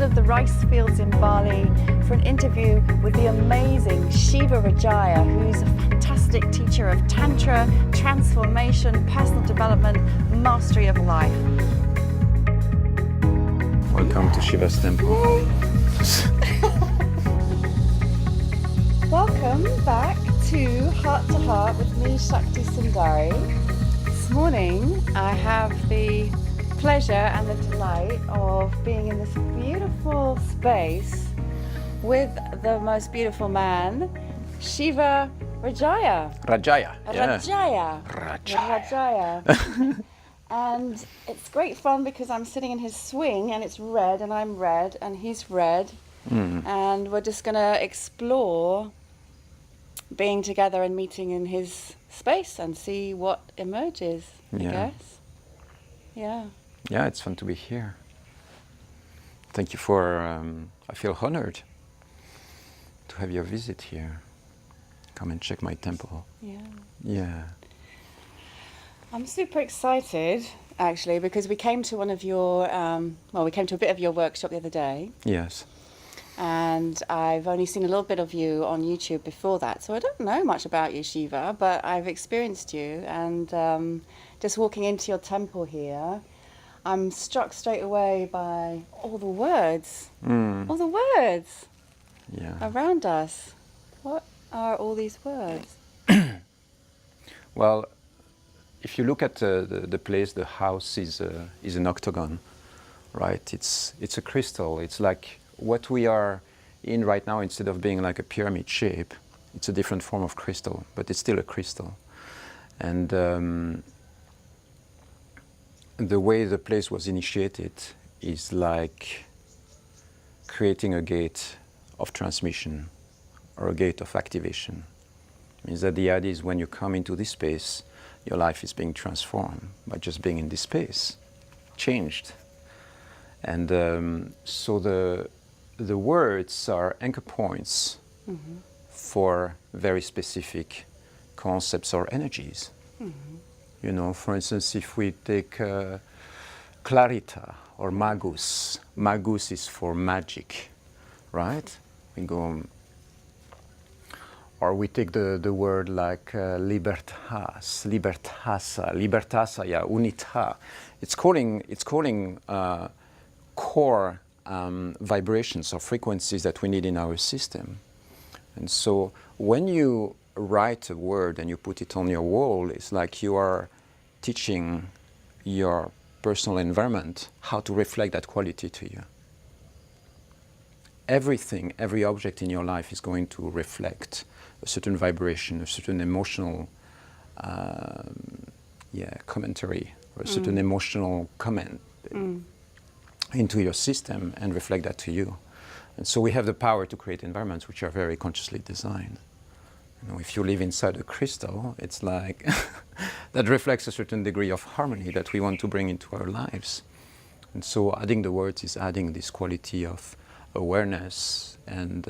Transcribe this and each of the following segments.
of the rice fields in Bali for an interview with the amazing Shiva Rajaya, who's a fantastic teacher of Tantra, transformation, personal development, mastery of life. Welcome to Shiva's temple. Welcome back to Heart with me, Shakti Sundari. This morning I have the pleasure and the delight of being in this beautiful space with the most beautiful man, Shiva Rajaya. Rajaya. Rajaya. And it's great fun because I'm sitting in his swing and it's red and I'm red and he's red. And we're just going to explore being together and meeting in his space and see what emerges, I guess. Yeah. Yeah, it's fun to be here. Thank you for, I feel honored to have your visit here. Come and check my temple. Yeah. I'm super excited, actually, because we came to one of your, we came to a bit of your workshop the other day. Yes. And I've only seen a little bit of you on YouTube before that, so I don't know much about you, Shiva, but I've experienced you, and just walking into your temple here, I'm struck straight away by all the words around us. What are all these words? Well, if you look at the place, the house is an octagon, right? It's a crystal. It's like what we are in right now. Instead of being like a pyramid shape, it's a different form of crystal, but it's still a crystal. And the way the place was initiated is like creating a gate of transmission or a gate of activation. It means that the idea is when you come into this space, your life is being transformed by just being in this space, changed. And so the words are anchor points for very specific concepts or energies. You know, for instance, if we take clarita or magus, magus is for magic, right? We go, or we take the word like libertas, libertasa, yeah, unita. It's calling core vibrations or frequencies that we need in our system. And so when you write a word and you put it on your wall, it's like you are teaching your personal environment how to reflect that quality to you. Everything, every object in your life is going to reflect a certain vibration, a certain emotional commentary, or a certain emotional comment into your system and reflect that to you. And so we have the power to create environments which are very consciously designed. You know, if you live inside a crystal, it's like that reflects a certain degree of harmony that we want to bring into our lives. And so adding the words is adding this quality of awareness and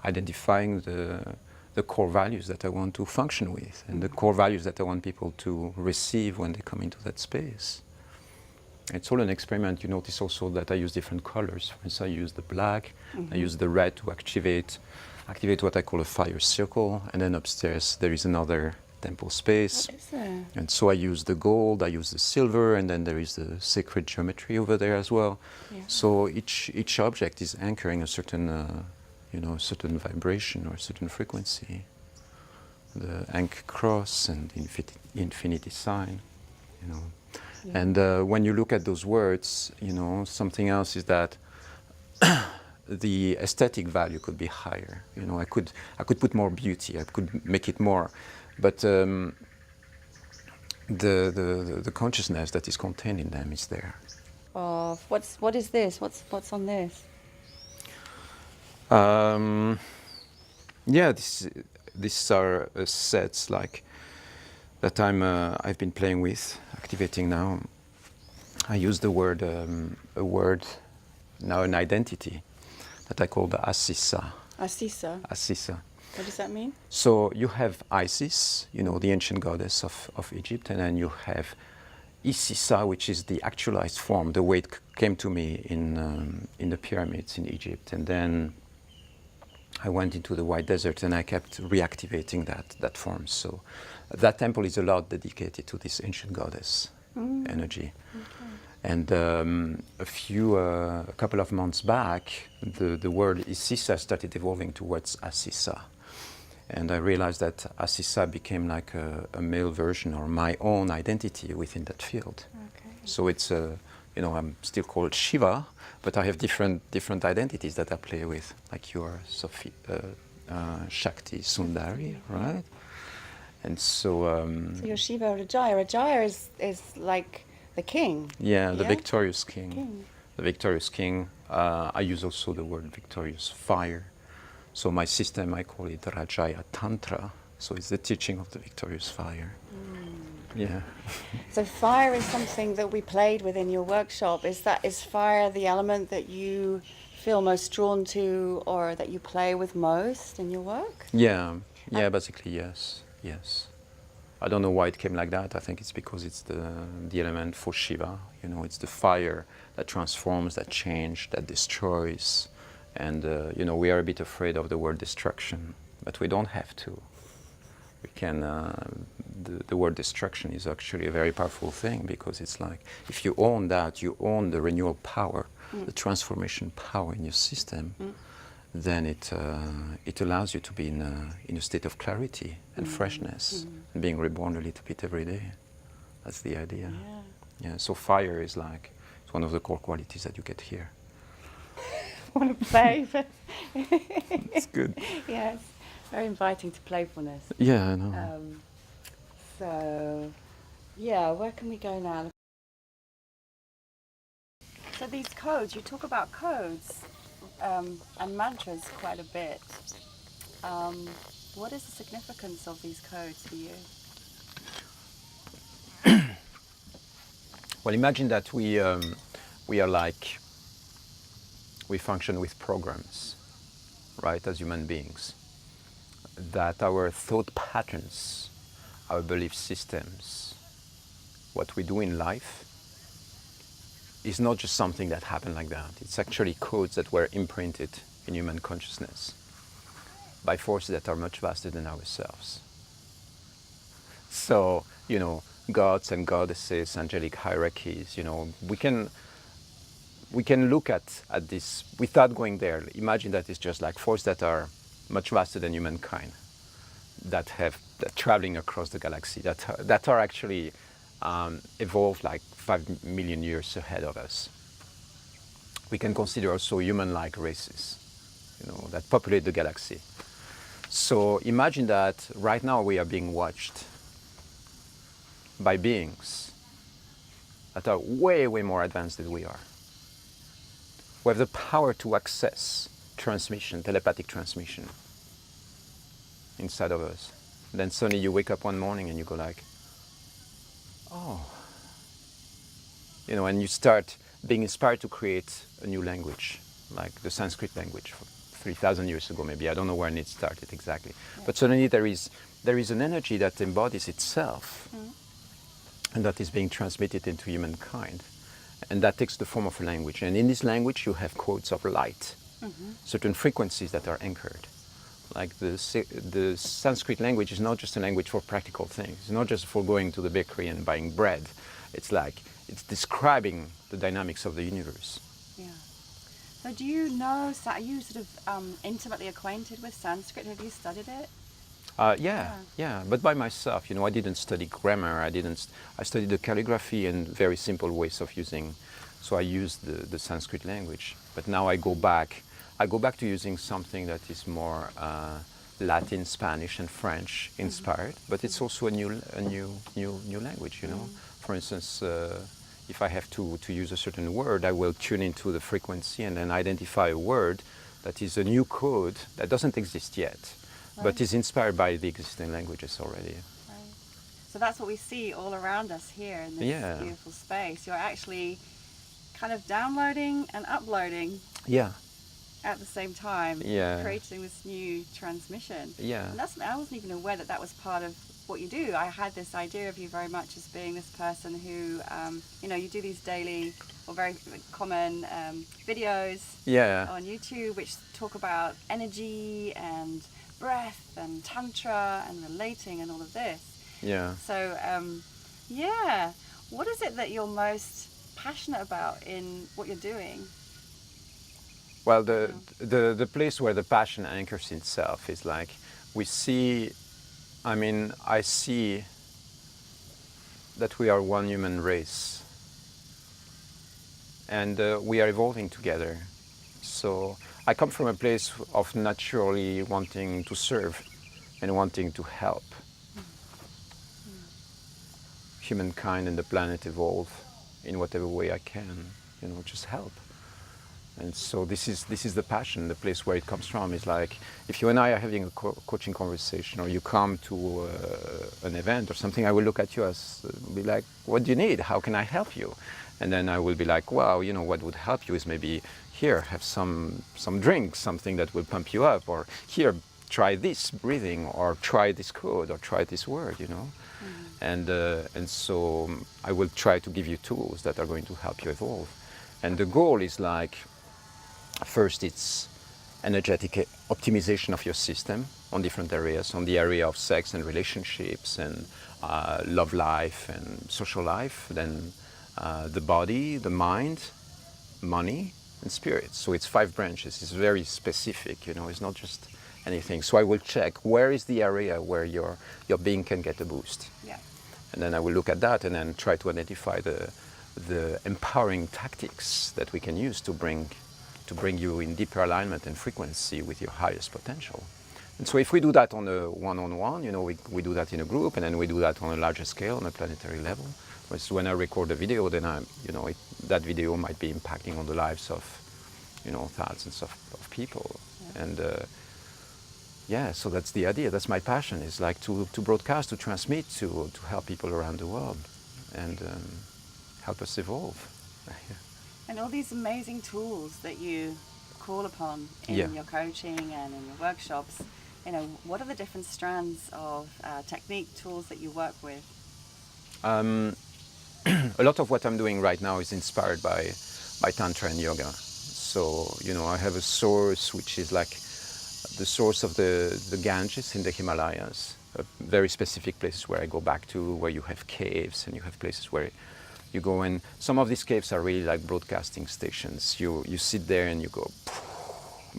identifying the core values that I want to function with and the core values that I want people to receive when they come into that space. It's all an experiment. You notice also that I use different colors. For instance, I use the black, I use the red to activate what I call a fire circle, and then upstairs there is another temple space. What is there? And so I use the gold, I use the silver, and then there is the sacred geometry over there as well. Yeah. So each object is anchoring a certain certain vibration or a certain frequency. The anchor cross and infinity sign, you know. Yeah. And when you look at those words, you know, something else is that the aesthetic value could be higher. You know, I could put more beauty, I could make it more, but the consciousness that is contained in them is there. What is this? What's on this? These are sets like that I've been playing with, activating now. I use the word a word now, an identity that I call the Assisa. Assisa. Assisa. What does that mean? So you have Isis, you know, the ancient goddess of Egypt, and then you have Isisa, which is the actualized form, the way it came to me in the pyramids in Egypt. And then I went into the white desert and I kept reactivating that form. So that temple is a lot dedicated to this ancient goddess energy. Okay. And a couple of months back, the word Isisa started evolving towards Asisa. And I realized that Asisa became like a male version or my own identity within that field. Okay. So it's I'm still called Shiva, but I have different identities that I play with, like you are Shakti Sundari, right? And so So you're Shiva Rajaya. Rajaya is like the king. the victorious king. King. The victorious king. I use also the word victorious fire. So my system, I call it Rajaya Tantra. So it's the teaching of the victorious fire. Yeah. So fire is something that we played with in your workshop. Is fire the element that you feel most drawn to, or that you play with most in your work? Yeah. Basically, yes. I don't know why it came like that. I think it's because it's the element for Shiva. It's the fire that transforms, that changes, that destroys. And we are a bit afraid of the word destruction, but we don't have to. We can. The word destruction is actually a very powerful thing, because it's like if you own that, you own the renewal power, the transformation power in your system. Then it allows you to be in a state of clarity and freshness, and being reborn a little bit every day. That's the idea. Yeah. So fire is like it's one of the core qualities that you get here. Want to play? It's good. Yes, very inviting to playfulness. Yeah, I know. So, where can we go now? So these codes, you talk about codes and mantras quite a bit. What is the significance of these codes for you? Well, imagine that we function with programs, right, as human beings. That our thought patterns, our belief systems, what we do in life is not just something that happened like that. It's actually codes that were imprinted in human consciousness by forces that are much vaster than ourselves. So, gods and goddesses, angelic hierarchies, we can look at this without going there. Imagine that it's just like forces that are much vaster than humankind, that traveling across the galaxy, that are actually evolved like 5 million years ahead of us. We can consider also human-like races, that populate the galaxy. So imagine that right now we are being watched by beings that are way, way more advanced than we are. We have the power to access transmission, telepathic transmission inside of us. Then suddenly you wake up one morning and you go like, oh. And you start being inspired to create a new language, like the Sanskrit language 3,000 years ago maybe. I don't know when it started exactly. Yeah. But suddenly there is an energy that embodies itself and that is being transmitted into humankind. And that takes the form of a language. And in this language you have codes of light, certain frequencies that are anchored. Like the Sanskrit language is not just a language for practical things. It's not just for going to the bakery and buying bread. It's describing the dynamics of the universe. Yeah. So do you know, are you sort of intimately acquainted with Sanskrit? Have you studied it? Yeah, but by myself. I didn't study grammar. I studied the calligraphy and very simple ways of using. So I used the Sanskrit language. But now I go back to using something that is more Latin, Spanish, and French inspired. But it's also a new language. For instance, if I have to use a certain word, I will tune into the frequency and then identify a word that is a new code that doesn't exist yet. Right. But is inspired by the existing languages already. Right. So that's what we see all around us here in this beautiful space. You're actually kind of downloading and uploading at the same time, creating this new transmission. Yeah. And I wasn't even aware that was part of what you do. I had this idea of you very much as being this person who, you do these daily or very common videos on YouTube which talk about energy and breath and Tantra and relating and all of this. Yeah. So, what is it that you're most passionate about in what you're doing? Well, the place where the passion anchors itself is like I see that we are one human race and we are evolving together. So I come from a place of naturally wanting to serve and wanting to help humankind and the planet evolve in whatever way I can, just help. And so this is the passion, the place where it comes from. Is like if you and I are having a coaching conversation, or you come to an event or something, I will look at you as be like, "What do you need? How can I help you?" And then I will be like, "Well, what would help you is maybe here, have some drink, something that will pump you up, or here, try this breathing, or try this code, or try this word, And so I will try to give you tools that are going to help you evolve. And the goal is like, first, it's energetic optimization of your system on different areas, on the area of sex and relationships and love life and social life, then the body, the mind, money, and spirit. So it's 5 branches. It's very specific, it's not just anything. So I will check where is the area where your being can get a boost. Yeah. And then I will look at that and then try to identify the empowering tactics that we can use to bring you in deeper alignment and frequency with your highest potential. And so if we do that on a one-on-one, we do that in a group, and then we do that on a larger scale, on a planetary level. Whereas when I record a video, then that video might be impacting on the lives of, thousands of people. Yeah. And so that's the idea. That's my passion. Is like to broadcast, to transmit, to help people around the world, and help us evolve. And all these amazing tools that you call upon in your coaching and in your workshops, what are the different strands of technique, tools that you work with? A lot of what I'm doing right now is inspired by Tantra and yoga. So, I have a source which is like the source of the Ganges in the Himalayas, very specific places where I go back to, where you have caves and you have places where you go in. Some of these caves are really like broadcasting stations. You sit there and you go,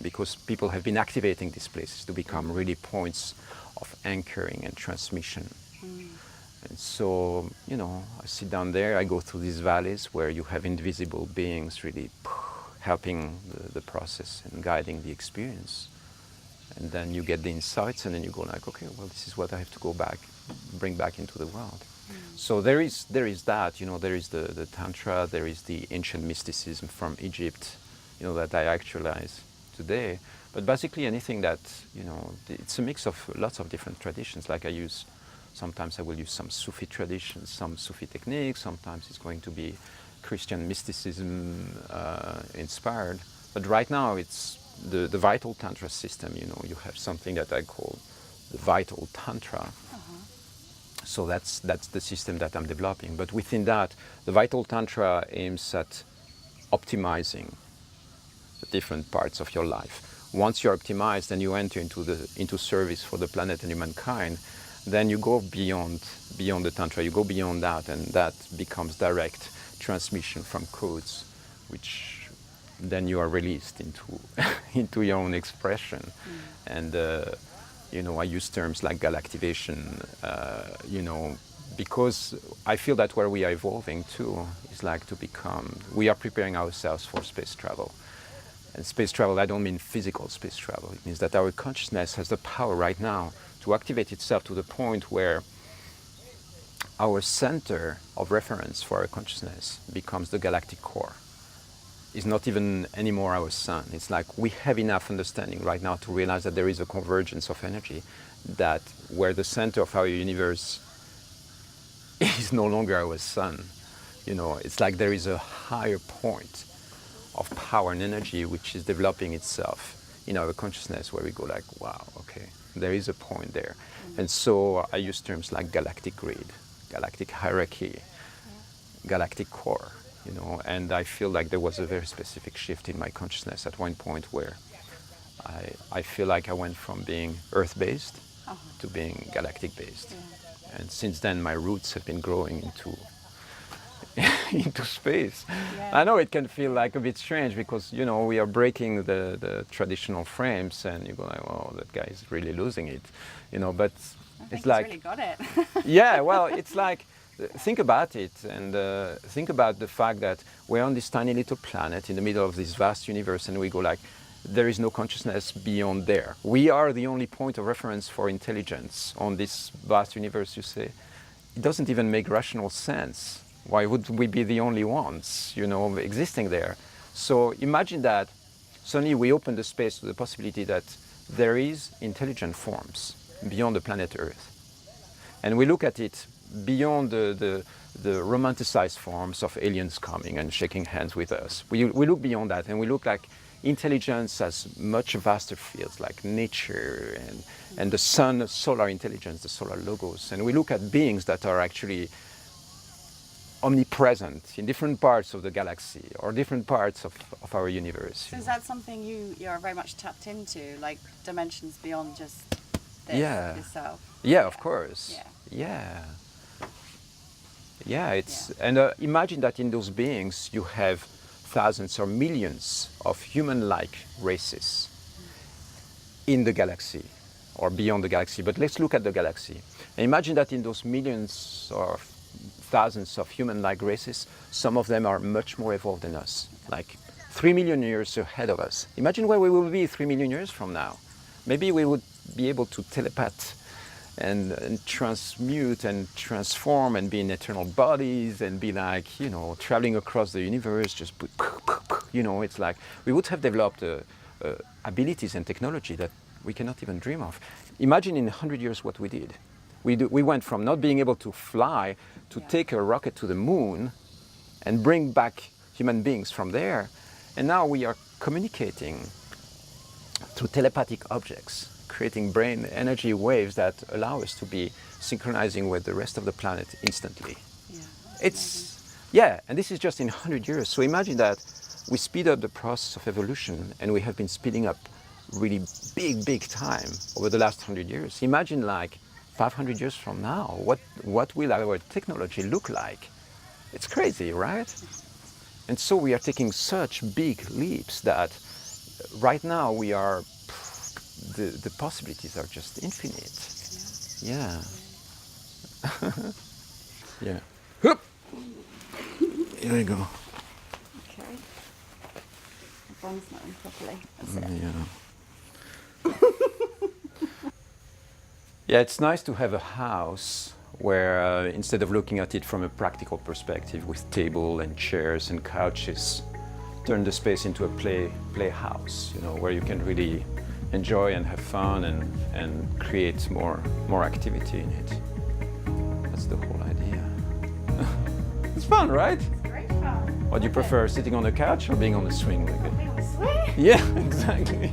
because people have been activating these places to become really points of anchoring and transmission. And so, I sit down there, I go through these valleys where you have invisible beings really helping the process and guiding the experience. And then you get the insights, and then you go like, okay, well, this is what I have to bring back into the world. So there is that, there is the Tantra, there is the ancient mysticism from Egypt, that I actualize today. But basically anything that, it's a mix of lots of different traditions. Like sometimes I will use some Sufi traditions, some Sufi techniques, sometimes it's going to be Christian mysticism inspired. But right now it's the vital Tantra system, you have something that I call the vital Tantra. So that's the system that I'm developing. But within that, the vital Tantra aims at optimizing the different parts of your life. Once you're optimized and you enter into service for the planet and humankind, then you go beyond the Tantra, you go beyond that, and that becomes direct transmission from codes, which then you are released into your own expression. And I use terms like galactivation, because I feel that where we are evolving to is like we are preparing ourselves for space travel. And space travel, I don't mean physical space travel. It means that our consciousness has the power right now to activate itself to the point where our center of reference for our consciousness becomes the galactic core. It's not even anymore our sun. It's like we have enough understanding right now to realize that there is a convergence of energy, that where the center of our universe is no longer our sun. It's like there is a higher point of power and energy which is developing itself in our consciousness, where we go like, wow, okay, There is a point there. And so I use terms like galactic grid, galactic hierarchy, galactic core, you know, and I feel like there was a very specific shift in my consciousness at one point where I feel like I went from being earth-based to being galactic-based. And since then my roots have been growing into into space. I know it can feel like a bit strange because, you know, we are breaking the traditional frames and you go like, oh, that guy is really losing it, you know, but it's like... really got it. Yeah, well, it's like, think about it and think about the fact that we're on this tiny little planet in the middle of this vast universe and we go like, there is no consciousness beyond there. We are the only point of reference for intelligence on this vast universe, you say. It doesn't even make rational sense. Why would we be the only ones, you know, existing there? So imagine that suddenly we open the space to the possibility that there is intelligent forms beyond the planet Earth. And we look at it beyond the romanticized forms of aliens coming and shaking hands with us. We look beyond that and we look like intelligence has much vaster fields like nature and the sun, solar intelligence, the solar logos. And we look at beings that are actually omnipresent in different parts of the galaxy or different parts of our universe. So is that something you're very much tapped into, like dimensions beyond just this yourself? Yeah, of course. And imagine that in those beings you have thousands or millions of human-like races in the galaxy or beyond the galaxy. But let's look at the galaxy. And imagine that in those millions or thousands of human-like races, some of them are much more evolved than us, like 3 million years ahead of us. Imagine where we will be 3 million years from now. Maybe we would be able to telepath and transmute and transform and be in eternal bodies and be like, you know, traveling across the universe, just put, you know, it's like we would have developed abilities and technology that we cannot even dream of. Imagine in 100 years what we did. We went from not being able to fly to take a rocket to the moon and bring back human beings from there. And now we are communicating through telepathic objects, creating brain energy waves that allow us to be synchronizing with the rest of the planet instantly. And this is just in 100 years. So imagine that we speed up the process of evolution and we have been speeding up really big time over the last 100 years. Imagine like 500 years from now, what will our technology look like? It's crazy, right? And so we are taking such big leaps that right now we are, the possibilities are just infinite. Yeah. Yeah. Hoop. Here we go. Okay. The bond's not in properly. That's it. Yeah. Yeah, it's nice to have a house where instead of looking at it from a practical perspective with table and chairs and couches, turn the space into a playhouse, you know, where you can really enjoy and have fun and create more activity in it. That's the whole idea. It's fun, right? It's great fun. What do you prefer, sitting on the couch or being on the swing? Like Being on the swing? Yeah, exactly.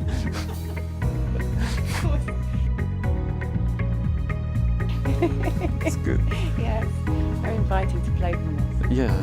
It's good. Yes, very inviting to play with this. Yeah.